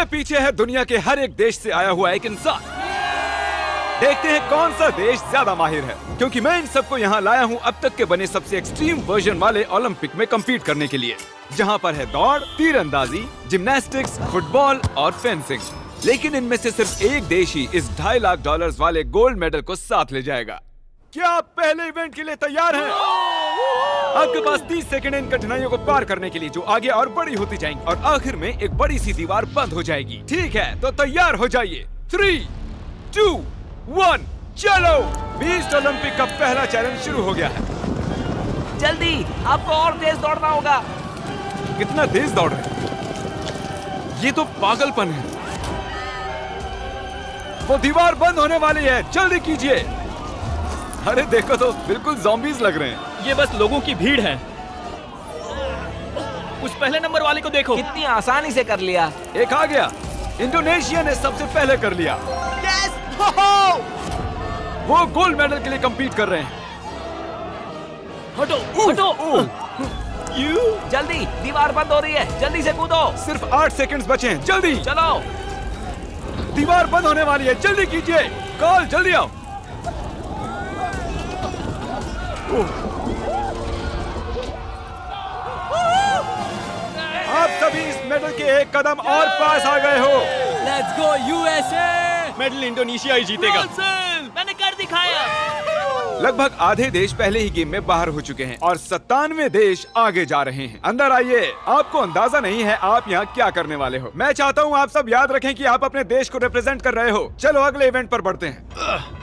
मेरे पीछे है दुनिया के हर एक देश से आया हुआ एक इंसान। देखते हैं कौन सा देश ज्यादा माहिर है, क्योंकि मैं इन सबको यहाँ लाया हूँ अब तक के बने सबसे एक्सट्रीम वर्जन वाले ओलंपिक में कम्पीट करने के लिए, जहाँ पर है दौड़, तीरंदाजी, जिम्नास्टिक्स, फुटबॉल और फेंसिंग। लेकिन इनमें से सिर्फ एक देश ही इस $2.5 लाख वाले गोल्ड मेडल को साथ ले जाएगा। क्या आप पहले इवेंट के लिए तैयार हैं? आपके पास 30 सेकंड इन कठिनाइयों को पार करने के लिए, जो आगे और बड़ी होती जाएंगी और आखिर में एक बड़ी सी दीवार बंद हो जाएगी। ठीक है, तो तैयार हो जाइए। 3, 2, 1, चलो। बीस्ट ओलंपिक का पहला चैलेंज शुरू हो गया है। जल्दी, आपको और तेज दौड़ना होगा। कितना तेज दौड़ रहे हैं? ये तो पागलपन है। वो दीवार बंद होने वाली है, जल्दी कीजिए। अरे देखो तो, बिल्कुल ज़ॉम्बीज लग रहे हैं। ये बस लोगों की भीड़ है। उस पहले नंबर वाले को देखो, कितनी आसानी से कर लिया। एक आ गया। इंडोनेशिया ने सबसे पहले कर लिया। यस! वो गोल्ड मेडल के लिए compete कर रहे हैं। हटो, हटो। जल्दी, दीवार बंद हो रही है, जल्दी से कूदो। सिर्फ 8 सेकंड्स बचे हैं, जल्दी। चलो, दीवार बंद होने वाली है, जल्दी कीजिए। कॉल, जल्दी आओ। आप सभी इस मेडल के एक कदम और पास आ गए हो। Let's go USA. Medal Indonesia ही जीतेगा। मैंने कर दिखाया। लगभग आधे देश पहले ही गेम में बाहर हो चुके हैं और 97 देश आगे जा रहे हैं। अंदर आइए। आपको अंदाजा नहीं है आप यहाँ क्या करने वाले हो। मैं चाहता हूँ आप सब याद रखें कि आप अपने देश को रिप्रेजेंट कर रहे हो। चलो अगले इवेंट पर बढ़ते हैं।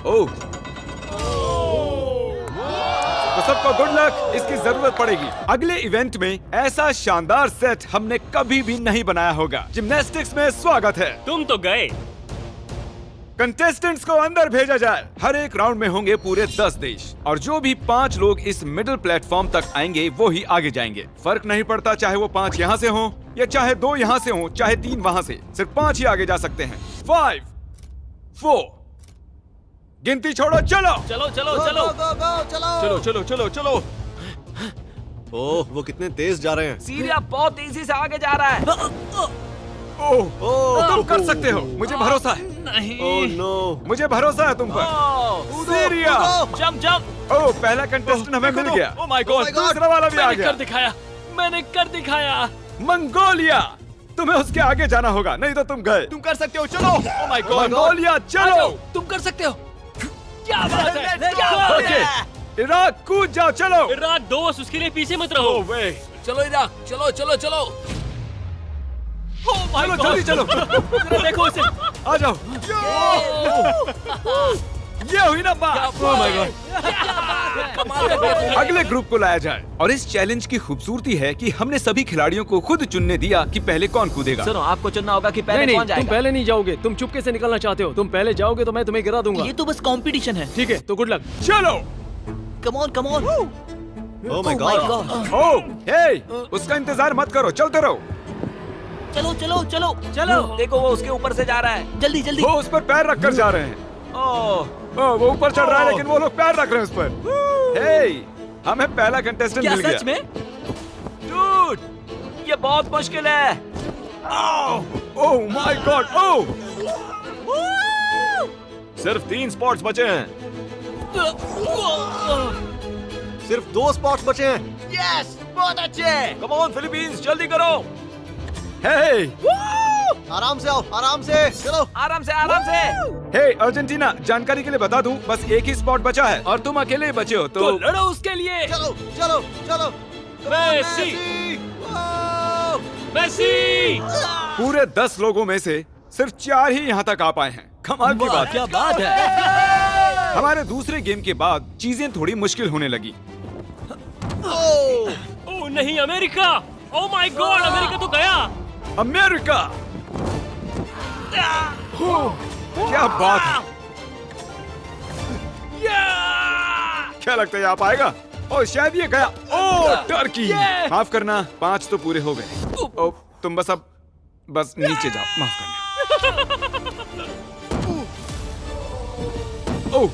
ओह, तो सबको गुड लक, इसकी जरूरत पड़ेगी। अगले इवेंट में ऐसा शानदार सेट हमने कभी भी नहीं बनाया होगा। जिम्नास्टिक्स में स्वागत है। तुम तो गए। कंटेस्टेंट्स को अंदर भेजा जाए। हर एक राउंड में होंगे पूरे 10 देश और जो भी 5 लोग इस मिडिल प्लेटफॉर्म तक आएंगे वो ही आगे जाएंगे। फर्क नहीं पड़ता चाहे वो 5 यहाँ से हों या चाहे 2 यहाँ से हों, चाहे 3 वहाँ से, सिर्फ 5 ही आगे जा सकते हैं। 5, 4, गिनती छोड़ो, चलो चलो चलो चलो चलो चलो चलो चलो। ओह, वो कितने तेज जा रहे हैं। सीरिया बहुत तेजी से आगे जा रहा है। ओह, तुम कर सकते हो, मुझे भरोसा है। नहीं। ओह नो, मुझे भरोसा है तुम पर। सीरिया। Jump jump. ओह, पहला कंटेस्टेंट हमें मिल गया। ओह माय गॉड, दूसरा वाला भी आ मैंने गया। कर दिखाया, मैंने कर दिखाया। मंगोलिया, तुम्हें उसके आगे जाना होगा, नहीं तो तुम गए। तुम कर सकते हो, चलो। ओह माय गॉड, मंगोलिया, चलो। तुम कर सकते हो। क्या बात है, क्या ओके, बात है। इराक कूद जाओ, चलो। इराक दोस्त, उसके लिए पीछे मत रहो। चलो इराक, चलो चलो चलो। ओह माय चलो, गॉड, जल्दी चलो। जरा देखो इसे। आ जाओ। ये हुई ना बात। ओह माय गॉड। अगले ग्रुप को लाया जाए और इस चैलेंज की खूबसूरती है कि हमने सभी खिलाड़ियों को खुद चुनने दिया कि पहले कौन कूदेगा। सुनो, आपको चुनना होगा कि पहले नहीं, कौन तुम जाएगा। पहले नहीं जाओगे, तुम चुपके से निकलना चाहते हो। तुम पहले जाओगे तो मैं तुम्हें गिरा दूंगा। ये तो बस कंपटीशन है। ठीक है, तो गुड लक। चलो। Come on come on. Oh my God. Oh, hey, उसका इंतजार मत करो, चलते रहो। चलो चलो चलो चलो। देखो वो उसके ऊपर से जा रहा है। जल्दी जल्दी। वो उस पर पैर रखकर जा रहे हैं। ओह, वो ऊपर चढ़ रहा है लेकिन वो लोग पैर रख रहे हैं उस पर। हे, हमें पहला कंटेस्टेंट क्या मिल गया। सच में? डूड, ये बहुत मुश्किल है। ओह माय गॉड। ओह, सिर्फ 3 स्पॉट्स बचे हैं। सिर्फ 2 स्पॉट्स बचे हैं। यस, बहुत अच्छे। कम ऑन फिलीपींस, जल्दी करो। हे, आराम से आओ, आराम से चलो। आराम से आराम से। हे अर्जेंटीना, जानकारी के लिए बता दूं, बस एक ही स्पॉट बचा है और तुम अकेले ही बचे हो, तो लड़ो उसके लिए। चलो चलो चलो। Messi, Messi. पूरे 10 लोगों में से सिर्फ 4 ही यहाँ तक आ पाए हैं। कमाल की बात। क्या बात है। हमारे दूसरे गेम के बाद चीजें थोड़ी मुश्किल होने लगी। ओह नहीं, America. Oh my God, America तो गया। अमेरिका। क्या बात है। क्या लगता है आप आएगा? ओह शायद ये गया। ओह टर्की। माफ करना, 5 तो पूरे हो गए। ओह तुम बस नीचे जाओ, माफ करना। ओह,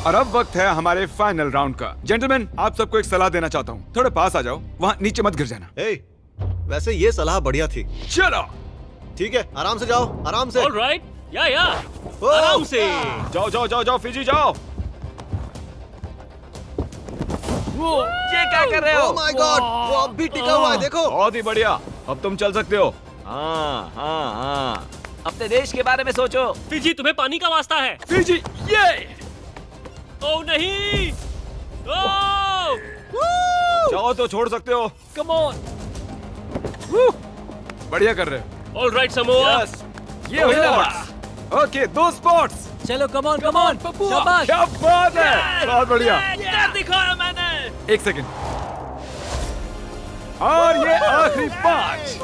और अब वक्त है हमारे फाइनल राउंड का। जेंटलमैन, आप सबको एक सलाह देना चाहता हूँ, थोड़े पास आ जाओ, वहाँ नीचे मत गिर जाना। हे, वैसे ये सलाह बढ़िया थी। चलो ठीक है, आराम से जाओ, आराम से। ऑलराइट, या ओ! आराम से। जाओ जाओ जाओ जाओ फिजी जाओ। ये क्या कर रहे ओह हो? माय गॉड, वो अब भी टिका हुआ है, देखो। बहुत ही बढ़िया, अब तुम चल सकते हो। हाँ हाँ हाँ। अपने देश के बारे में सोचो। फिजी, तुम्हें पानी का वास्ता है। फिजी ये ओह नहीं, ओह चाहो तो छोड़ सकते हो। Come on. बढ़िया कर रहे हो। Alright Samoa. यस, ये हुई ना। Okay, 2 spots. चलो कम ऑन शाबाश। क्या बात है, बहुत बढ़िया। कर दिखाया मैंने। 1 सेकंड। और ये आखिरी 5।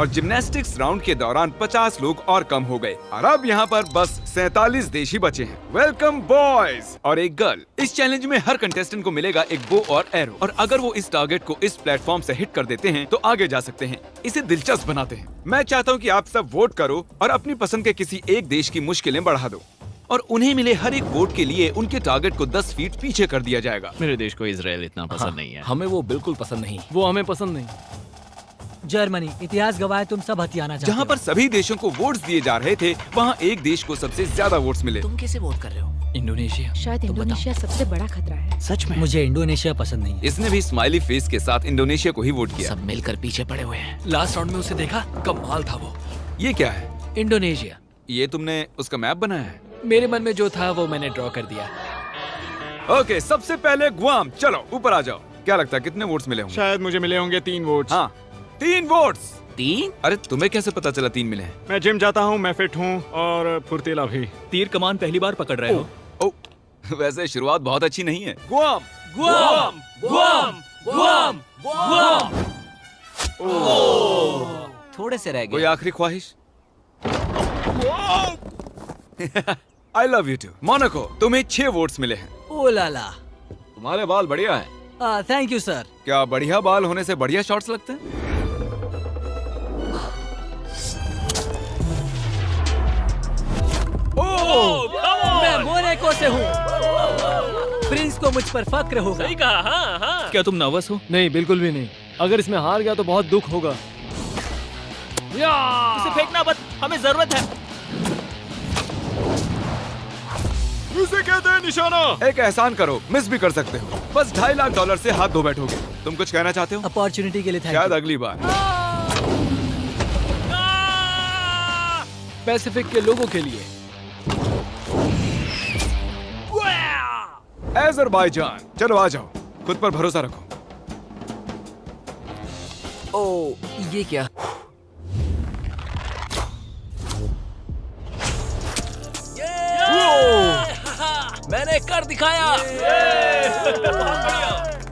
और जिम्नास्टिक्स राउंड के दौरान 50 लोग और कम हो गए और अब यहाँ पर बस 47 देश ही बचे हैं। वेलकम बॉयज और एक गर्ल। इस चैलेंज में हर कंटेस्टेंट को मिलेगा एक बो और एरो, और अगर वो इस टारगेट को इस प्लेटफॉर्म से हिट कर देते हैं तो आगे जा सकते हैं। इसे दिलचस्प बनाते हैं। मैं चाहता हूँ कि आप सब वोट करो और अपनी पसंद के किसी एक देश की मुश्किलें बढ़ा दो, और उन्हें मिले हर एक वोट के लिए उनके टारगेट को 10 फीट पीछे कर दिया जाएगा। मेरे देश को इजराइल इतना पसंद नहीं है। हमें वो बिल्कुल पसंद नहीं। वो हमें पसंद नहीं। जर्मनी, इतिहास गवाह तुम सब हथियाना चाहते जहाँ पर सभी देशों को वोट्स दिए जा रहे थे, वहाँ एक देश को सबसे ज्यादा वोट्स मिले। तुम कैसे वोट कर रहे हो? इंडोनेशिया। शायद इंडोनेशिया सबसे बड़ा खतरा है। सच में? मुझे इंडोनेशिया पसंद नहीं है। इसने भी स्माइली फेस के साथ इंडोनेशिया को ही वोट किया। सब मिलकर पीछे पड़े हुए हैं। लास्ट राउंड में उसे देखा, कमाल था वो। ये क्या है? इंडोनेशिया। ये तुमने उसका मैप बनाया है? मेरे मन में जो था वो मैंने ड्रॉ कर दिया। ओके, सबसे पहले गुआम। चलो ऊपर आ जाओ। क्या लगता है कितने वोट्स मिले होंगे? शायद मुझे मिले होंगे 3 वोट्स। हाँ, 3 वोट्स। 3? अरे तुम्हें कैसे पता चला 3 मिले हैं? मैं जिम जाता हूँ, मैं फिट हूँ और फुर्तीला भी। तीर कमान पहली बार पकड़ रहे हो। ओ, वैसे शुरुआत बहुत अच्छी नहीं है। Guam. Guam, Guam, Guam, Guam. थोड़े से रह कोई गए। आखिरी ख्वाहिश? I love you too. Monaco, तुम्हें 6 वोट्स मिले हैं। ओ लाला। तुम्हारे बाल बढ़िया है। Thank you sir. क्या बढ़िया बाल होने से बढ़िया शॉट्स लगते हैं? मैं मोनाको से हूँ। प्रिंस को मुझ पर फक्र होगा। सही कहा, हाँ हाँ। क्या तुम नर्वस हो? नहीं, बिल्कुल भी नहीं। अगर इसमें हार गया तो बहुत दुख होगा। इसे फेंकना मत, हमें जरूरत है। उसे कहते हैं निशाना। एक एहसान करो, मिस भी कर सकते हो। बस $2.5 लाख से हाथ धो बैठोगे। तुम कुछ कहना चाहते हो? अपॉर्चुनिटी के लिए थैंक शायद यू। अगली बार। पैसिफिक के लोगों के लिए। अज़रबैजान, चलो आ जाओ। खुद पर भरोसा रखो। ओ, ये क्या? मैंने कर दिखाया।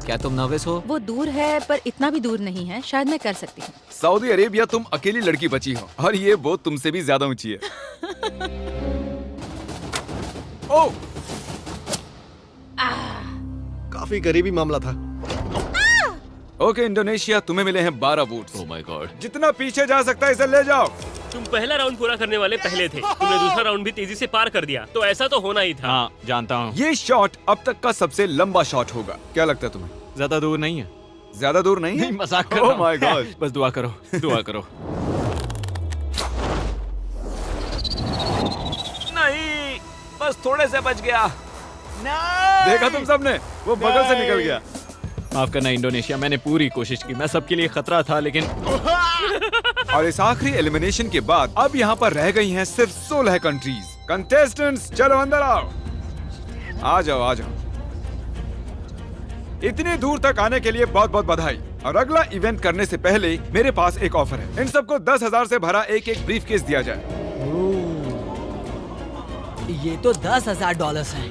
क्या तुम नर्वस हो? वो दूर है पर इतना भी दूर नहीं है, शायद मैं कर सकती हूँ। सऊदी अरेबिया, तुम अकेली लड़की बची हो और ये बोट तुमसे भी ज्यादा ऊंची है। ओह, काफी करीबी मामला था। ओके इंडोनेशिया, तुम्हें मिले हैं 12 वोट्स। Oh my God. जितना पीछे जा सकता है इसे ले जाओ। तुम पहला राउंड पूरा करने वाले पहले थे। तुमने दूसरा राउंड भी तेजी से पार कर दिया, तो ऐसा तो होना ही था। हाँ, जानता हूँ। ये शॉट अब तक का सबसे लंबा शॉट होगा। क्या लगता है तुम्हें? ज्यादा दूर नहीं है। ज्यादा दूर नहीं है? नहीं, मजाक कर रहा Oh my हूँ। God। बस दुआ करो, दुआ करो। नहीं, बस थोड़े से बच गया। देखा तुम सबने, वो बगल से निकल गया। माफ करना इंडोनेशिया, मैंने पूरी कोशिश की। मैं सबके लिए खतरा था, लेकिन और इस आखिरी एलिमिनेशन के बाद अब यहाँ पर रह गई हैं सिर्फ 16 कंट्रीज। कंटेस्टेंट्स, चलो अंदर आओ। आ जाओ, आ जाओ। इतनी दूर तक आने के लिए बहुत बहुत बधाई। और अगला इवेंट करने से पहले मेरे पास एक ऑफर है। इन सबको 10,000 से भरा एक ब्रीफकेस दिया जाए। ये तो $10,000 हैं।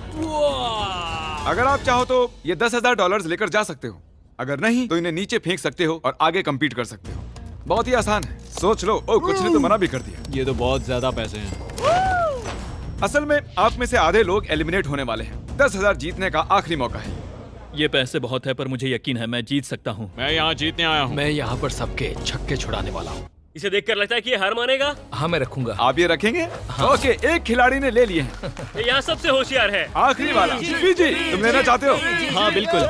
अगर आप चाहो तो ये $10,000 लेकर जा सकते हो। अगर नहीं तो इन्हें नीचे फेंक सकते हो और आगे कम्पीट कर सकते हो। बहुत ही आसान है, सोच लो। ओ, कुछ ने तो मना भी कर दिया। ये तो बहुत ज्यादा पैसे हैं। असल में आप में से आधे लोग एलिमिनेट होने वाले हैं। 10,000 जीतने का आखिरी मौका है। ये पैसे बहुत है, पर मुझे यकीन है मैं जीत सकता हूँ। मैं यहाँ जीतने आया हूँ। मैं यहाँ पर सबके छक्के छुड़ाने वाला हूँ। इसे देखकर लगता है कि ये हार मानेगा। हाँ, मैं रखूंगा। आप ये रखेंगे? ओके, एक खिलाड़ी ने ले लिए हैं। ये यहाँ सबसे होशियार है। आखिरी वाला फिजी, तुम लेना चाहते हो? हाँ बिल्कुल।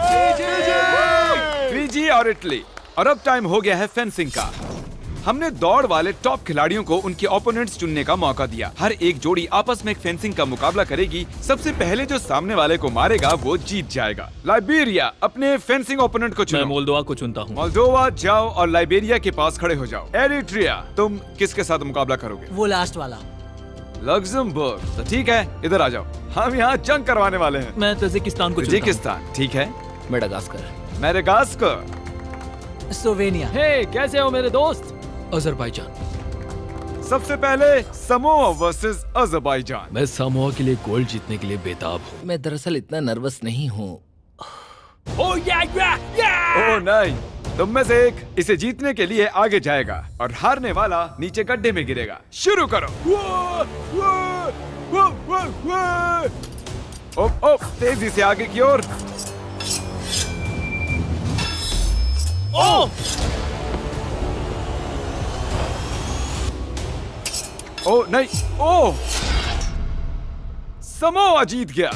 फिजी और इटली। और अब टाइम हो गया है फेंसिंग का। हमने दौड़ वाले टॉप खिलाड़ियों को उनके ओपोनेंट्स चुनने का मौका दिया। हर एक जोड़ी आपस में एक फेंसिंग का मुकाबला करेगी। सबसे पहले जो सामने वाले को मारेगा वो जीत जाएगा। लाइबेरिया, अपने फेंसिंग ओपोनेंट को मैं चुनो। मोल्दोवा को चुनता हूँ। मोल्दोवा जाओ और लाइबेरिया के पास खड़े हो जाओ। एरिट्रिया, तुम किसके साथ मुकाबला करोगे? वो लास्ट वाला। लग्जमबर्ग, तो ठीक है, इधर आ जाओ, हम यहाँ जंग करवाने वाले हैं। मैं तजिकिस्तान को चुनता हूँ। तजिकिस्तान, ठीक है। मेडागास्कर। मैडागास्कर। स्लोवेनिया। हे, कैसे हो मेरे दोस्त? अजरबैजान। सबसे पहले समोआ वर्सेस अजरबैजान। मैं सामोआ के लिए गोल्ड जीतने के लिए बेताब हूँ। मैं दरअसल इतना नर्वस नहीं हूँ। ओह नहीं, तुम में से एक इसे जीतने के लिए आगे जाएगा और हारने वाला नीचे गड्ढे में गिरेगा। शुरू करो। ओह, तेजी से आगे की ओर। ओह नहीं, ओह, समोआ जीत गया।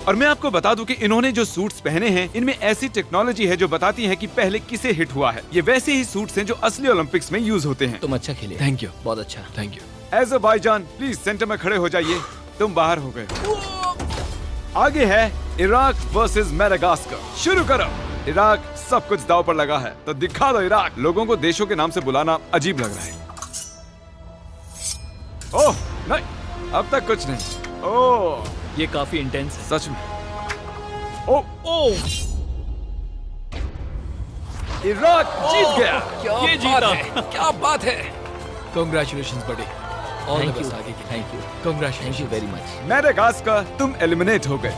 और मैं आपको बता दूं कि इन्होंने जो सूट्स पहने हैं इनमें ऐसी टेक्नोलॉजी है जो बताती है कि पहले किसे हिट हुआ है। ये वैसे ही सूट्स हैं जो असली ओलंपिक्स में यूज होते हैं। तुम अच्छा खेले। Thank you. बहुत अच्छा। Thank you. Azerbaijan, please centre में खड़े हो जाइए। तुम बाहर हो गए। आगे है इराक वर्सेस मैडागास्कर। शुरू करो। इराक, सब कुछ दांव पर लगा है, तो दिखा दो इराक। लोगों को देशों के नाम से बुलाना अजीब लग रहा है। ओह नहीं, अब तक कुछ नहीं। ओह, ये काफी इंटेंस है। सच में। ओह, इराक जीत गया। ये जीता। क्या बात है। Congratulations, buddy. All the Thank best you. आगे के लिए। Thank you. Congratulations. Thank you very much. Madagascar, तुम एलिमिनेट हो गए।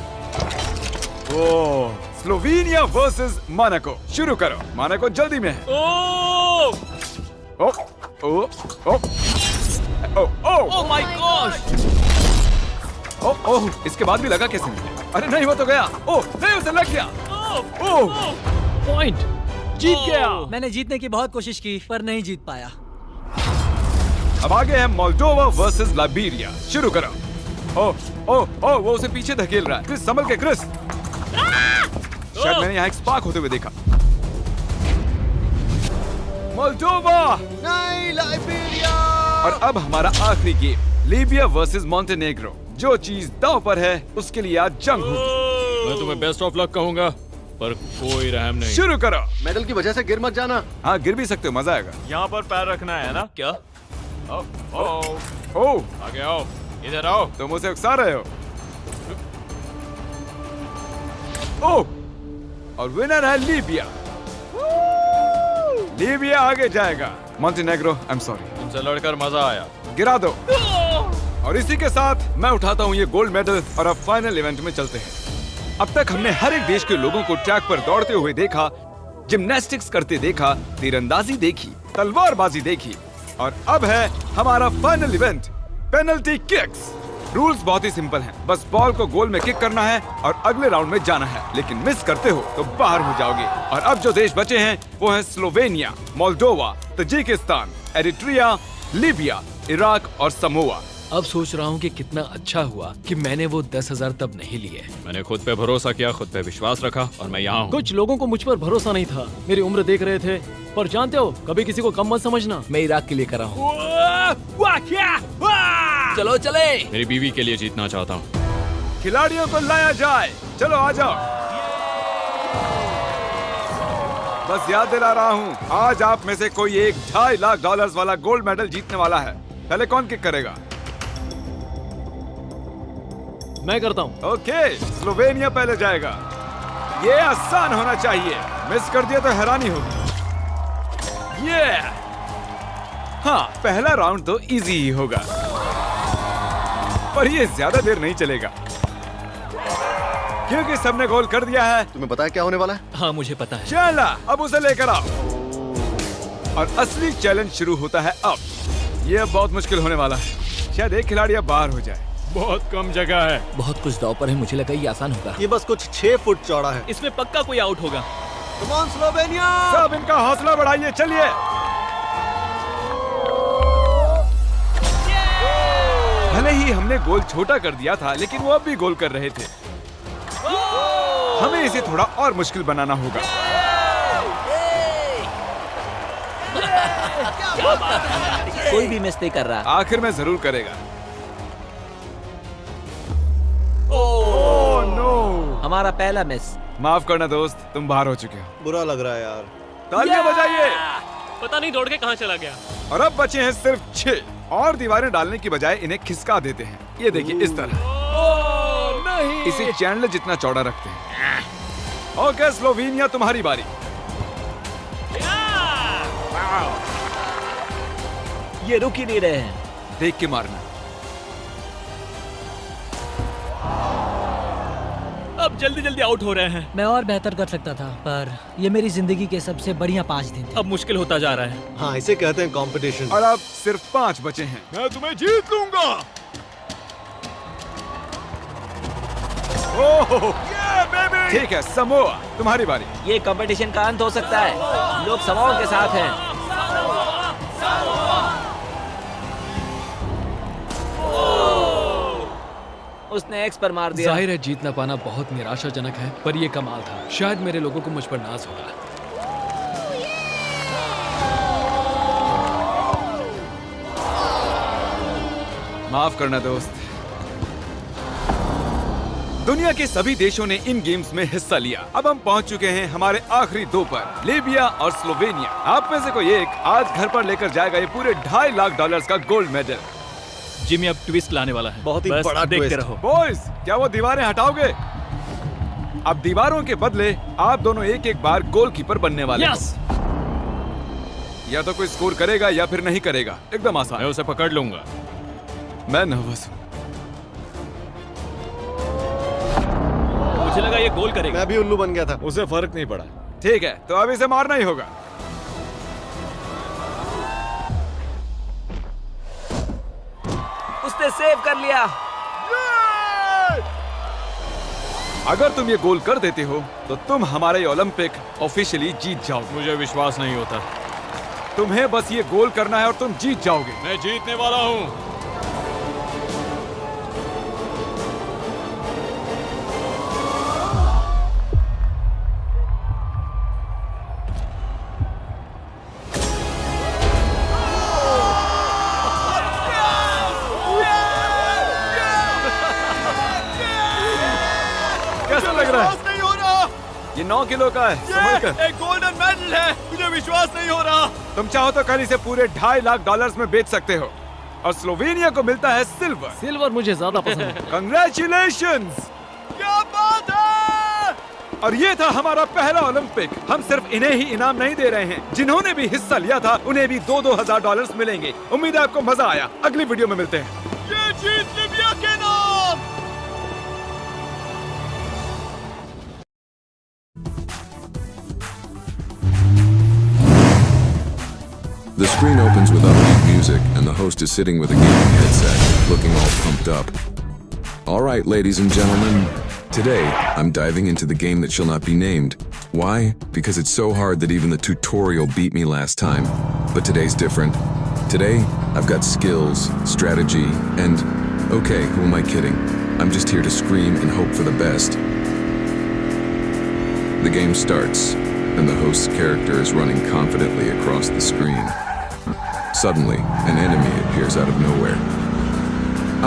ओह, स्लोवेनिया वर्सेस मोनाको। शुरू करो। मोनाको जल्दी में है। ओह, ओह, ओह, ओह, ओह माय गॉश। ओह, ओह, इसके बाद भी लगा कैसे नहीं? अरे नहीं, वो तो गया। ओह नहीं, उसे लग गया। ओह, पॉइंट, जीत गया। मैंने जीतने की बहुत कोशिश की पर नहीं जीत पाया। अब आगे है मोल्दोवा वर्सेस लाइबेरिया। शुरू करो। ओह, ओह, ओह, वो उसे पीछे धकेल रहा है। क्रिस, संभल के क्रिस। शायद मैंने यहाँ एक स्पार्क होते हुए देखा। मोल्दोवा। नहीं, लाइबेरिया। और अब हमारा आखिरी गेम, लीबिया वर्सेस मॉन्टेनेग्रो। जो चीज दांव पर है उसके लिए आज जंग होगी। मैं तुम्हें बेस्ट ऑफ लक कहूंगा, पर कोई रहम नहीं। शुरू करो। मेडल की वजह से गिर मत जाना। हाँ, गिर भी सकते हो, मजा आएगा। यहाँ पर पैर रखना है ना? क्या? ओह, आगे आओ, इधर आओ। तुम उसे उकसा रहे हो। ओह, और विनर है लीबिया। लीबिया आगे जाएगा। Montenegro, I am sorry. तुमसे लड़कर मजा आया। गिरा दो। और इसी के साथ मैं उठाता हूँ ये गोल्ड मेडल और अब फाइनल इवेंट में चलते हैं। अब तक हमने हर एक देश के लोगों को ट्रैक पर दौड़ते हुए देखा, जिम्नास्टिक्स करते देखा, तीरंदाजी देखी, तलवारबाजी देखी, और अब है हमारा final event, penalty kicks. Rules बहुत ही सिंपल हैं। बस बॉल को गोल में किक करना है और अगले राउंड में जाना है, लेकिन मिस करते हो तो बाहर हो जाओगे। और अब जो देश बचे हैं वो है Slovenia, Moldova, Tajikistan, Eritrea, Libya, Iraq और समोआ। अब सोच रहा हूँ कि कितना अच्छा हुआ कि मैंने वो 10,000 तब नहीं लिए। मैंने खुद पे भरोसा किया, खुद पे विश्वास रखा, और मैं यहाँ हूँ। कुछ लोगों को मुझ पर भरोसा नहीं था, मेरी उम्र देख रहे थे, पर जानते हो, कभी किसी को कम मत समझना। मैं इराक के लिए कर रहा हूँ। चलो चले। मेरी बीवी के लिए जीतना चाहता हूँ। खिलाड़ियों को लाया जाए। चलो आ जाओ। बस याद दिला रहा हूँ, आज आप में से कोई एक $2.5 लाख वाला गोल्ड मेडल जीतने वाला है। पहले कौन किक करेगा? मैं करता हूँ। ओके, स्लोवेनिया पहले जाएगा। ये आसान होना चाहिए, मिस कर दिया तो हैरानी होगी। ये हाँ, पहला राउंड तो इजी ही होगा, पर ये ज्यादा देर नहीं चलेगा क्योंकि सबने गोल कर दिया है। तुम्हें पता है क्या होने वाला है? हाँ, मुझे पता है। चला, अब उसे लेकर आओ। और असली चैलेंज शुरू होता है अब। ये अब बहुत मुश्किल होने वाला है। शायद एक खिलाड़ी अब बाहर हो जाए। बहुत कम जगह है। बहुत कुछ दांव पर है, मुझे लगा ये आसान होगा। ये बस कुछ 6 फुट चौड़ा है। इसमें पक्का कोई आउट होगा। Come on Slovenia. सब इनका हौसला बढ़ाइए, चलिए। भले ही हमने गोल छोटा कर दिया था, लेकिन वो अब भी गोल कर रहे थे। हमें इसे थोड़ा और मुश्किल बनाना होगा। कोई भी मिस नहीं कर रहा। आखिर में जरूर करेगा। ओह नो, हमारा पहला मिस। माफ करना दोस्त, तुम बाहर हो चुके हो। बुरा लग रहा है यार। तालियां बजाइए। पता नहीं दौड़ के कहाँ चला गया। और अब बचे हैं सिर्फ 6 और दीवारें डालने की बजाय इन्हें खिसका देते हैं। ये देखिए इस तरह। नहीं। इसे चैंडलर जितना चौड़ा रखते हैं। ओके स्लोवेनिया, तुम्हारी बारी। ये रुक ही नहीं रहे हैं। देख के मारना। अब जल्दी जल्दी आउट हो रहे हैं। मैं और बेहतर कर सकता था, पर ये मेरी जिंदगी के सबसे बढ़िया 5 दिन थे। अब मुश्किल होता जा रहा है। हाँ, इसे कहते हैं कंपटीशन। और अब सिर्फ 5 बचे हैं। मैं तुम्हें जीत लूंगा। ओह, ठीक है समोआ, तुम्हारी बारी। ये कंपटीशन का अंत हो सकता है। लोग समाओं के साथ हैं। उसने एक्स पर मार दिया। जाहिर है जीत ना पाना बहुत निराशाजनक है, पर ये कमाल था। शायद मेरे लोगों को मुझ पर नाज होगा। माफ करना दोस्त। दुनिया के सभी देशों ने इन गेम्स में हिस्सा लिया। अब हम पहुंच चुके हैं हमारे आखिरी 2 पर, लीबिया और स्लोवेनिया। आप में से कोई एक आज घर पर लेकर जाएगा ये पूरे $2.5 लाख का गोल्ड मेडल। जिमी अब ट्विस्ट लाने वाला है। बहुत ही बस बड़ा देखते ट्विस्ट। रहो। बॉयज, क्या वो दीवारें हटाओगे? अब दीवारों के बदले आप दोनों एक बार गोलकीपर बनने वाले हो। या तो कोई स्कोर करेगा या फिर नहीं करेगा। एकदम आसान। मैं उसे पकड़ लूंगा। मैं नर्वस हूँ। मुझे लगा ये गोल करेगा। मैं भी उल्लू बन गया था। उसे फर्क नहीं पड़ा। ठीक है, तो अब इसे मारना ही होगा। उसने सेव कर लिया। अगर तुम ये गोल कर देते हो तो तुम हमारा ये ओलंपिक ऑफिशियली जीत जाओगे। मुझे विश्वास नहीं होता। तुम्हें बस ये गोल करना है और तुम जीत जाओगे। मैं जीतने वाला हूँ। कैसा लग रहा है? नहीं हो रहा। ये 9 किलो का है। संभल कर। एक गोल्डन मेडल है। मुझे विश्वास नहीं हो रहा। तुम चाहो तो कल इसे पूरे $2.5 लाख में बेच सकते हो और स्लोवेनिया को मिलता है सिल्वर। सिल्वर मुझे ज्यादा पसंद है। कंग्रेचुलेशंस! क्या बात है। और ये था हमारा पहला ओलंपिक। हम सिर्फ इन्हें ही इनाम नहीं दे रहे हैं, जिन्होंने भी हिस्सा लिया था उन्हें भी $2,000 मिलेंगे। उम्मीद है आपको मजा आया। अगली वीडियो में मिलते हैं। ये जीत लीबिया के नाम। The screen opens with upbeat music, and the host is sitting with a gaming headset, looking all pumped up. All right, ladies and gentlemen, today I'm diving into the game that shall not be named. Why? Because it's so hard that even the tutorial beat me last time. But today's different. Today, I've got skills, strategy, and okay, who am I kidding? I'm just here to scream and hope for the best. The game starts, and the host's character is running confidently across the screen. Suddenly, an enemy appears out of nowhere.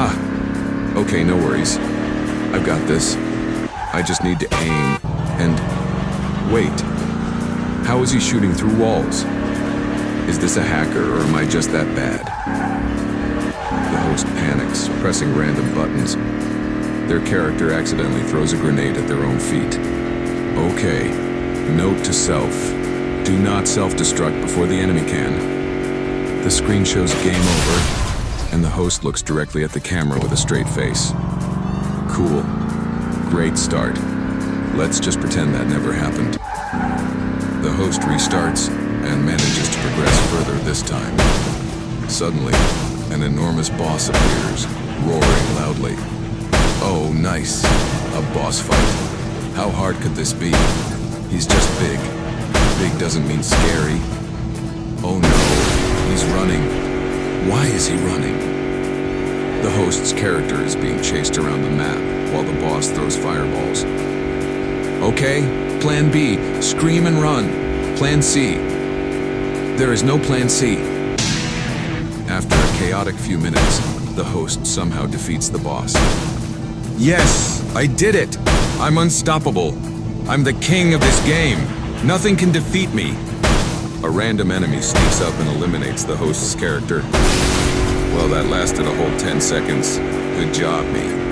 Ah, okay, no worries. I've got this. I just need to aim, and wait. How is he shooting through walls? Is this a hacker, or am I just that bad? The host panics, pressing random buttons. Their character accidentally throws a grenade at their own feet. Okay, note to self. Do not self-destruct before the enemy can. The screen shows game over, and the host looks directly at the camera with a straight face. Cool. Great start. Let's just pretend that never happened. The host restarts and manages to progress further this time. Suddenly, an enormous boss appears, roaring loudly. Oh, nice. A boss fight. How hard could this be? He's just big. Big doesn't mean scary. Oh no, he's running. Why is he running? The host's character is being chased around the map while the boss throws fireballs. Okay? Plan B, scream and run. Plan C. There is no plan C. After a chaotic few minutes, the host somehow defeats the boss. Yes, I did it! I'm unstoppable. I'm the king of this game. Nothing can defeat me. A random enemy sneaks up and eliminates the host's character. Well, that lasted a whole 10 seconds. Good job, me.